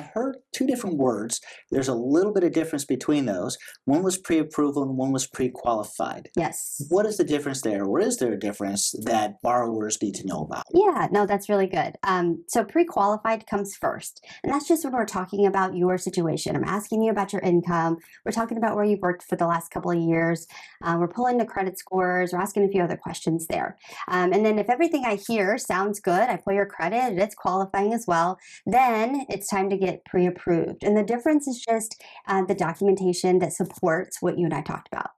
I heard two different words. There's a little bit of difference between those. One was pre-approval and one was pre-qualified. Yes. What is the difference there, or is there a difference that borrowers need to know about? Yeah, no, that's really good. So pre-qualified comes first, and that's just when we're talking about your situation. I'm asking you about your income. We're talking about where you've worked for the last couple of years. We're pulling the credit scores. We're asking a few other questions there. And then if everything I hear sounds good, I pull your credit, and it's qualifying as well, then it's time to get pre-approved. And the difference is just the documentation that supports what you and I talked about.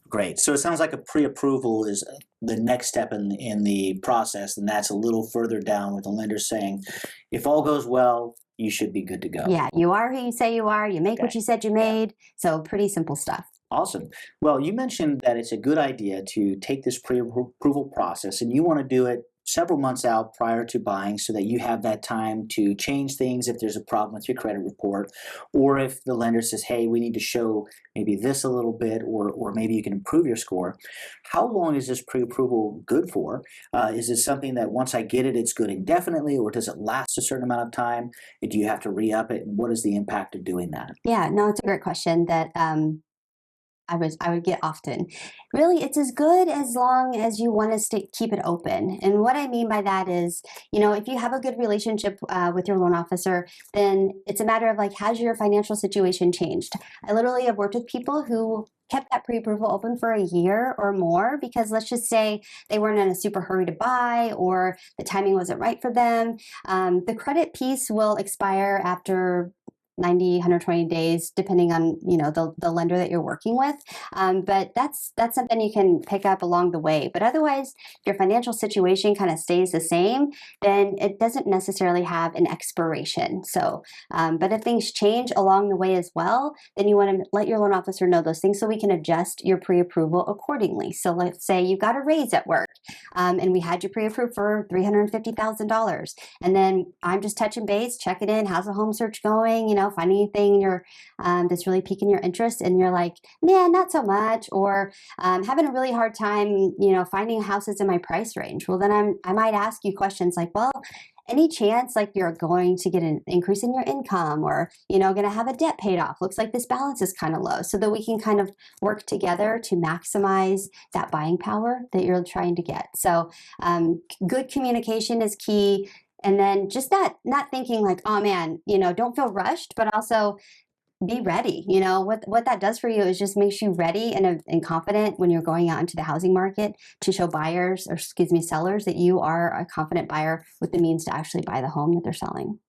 Great. So it sounds like a pre-approval is the next step in the process, and that's a little further down with the lender saying, if all goes well, you should be good to go. Yeah, you are who you say you are. You make what Okay. you said you Yeah. made. So pretty simple stuff. Awesome. Well, you mentioned that it's a good idea to take this pre-approval process, and you want to do it several months out prior to buying so that you have that time to change things if there's a problem with your credit report, or if the lender says, hey, we need to show maybe this a little bit, or maybe you can improve your score. How long is this pre-approval good for? Is it something that once I get it, it's good indefinitely, or does it last a certain amount of time? Do you have to re-up it, and what is the impact of doing that? Yeah, no, it's a great question that I would get often. Really, it's as good as long as you want to keep it open. And what I mean by that is, if you have a good relationship with your loan officer, then it's a matter of like, has your financial situation changed? I literally have worked with people who kept that pre-approval open for a year or more because let's just say they weren't in a super hurry to buy or the timing wasn't right for them. The credit piece will expire after 90, 120 days, depending on, the lender that you're working with. But that's something you can pick up along the way. But otherwise, if your financial situation kind of stays the same, then it doesn't necessarily have an expiration. So, but if things change along the way as well, then you want to let your loan officer know those things so we can adjust your pre-approval accordingly. So let's say you got a raise at work, and we had you pre-approved for $350,000. And then I'm just touching base, checking in, how's the home search going, find anything in your that's really piquing your interest, and you're like, man, not so much, or having a really hard time, finding houses in my price range. Well, then I might ask you questions like, well, any chance like you're going to get an increase in your income, or going to have a debt paid off? Looks like this balance is kind of low, so that we can kind of work together to maximize that buying power that you're trying to get. So good communication is key. And then just not thinking like, oh man, don't feel rushed, but also be ready. What that does for you is just makes you ready and confident when you're going out into the housing market to show buyers, or excuse me, sellers, that you are a confident buyer with the means to actually buy the home that they're selling.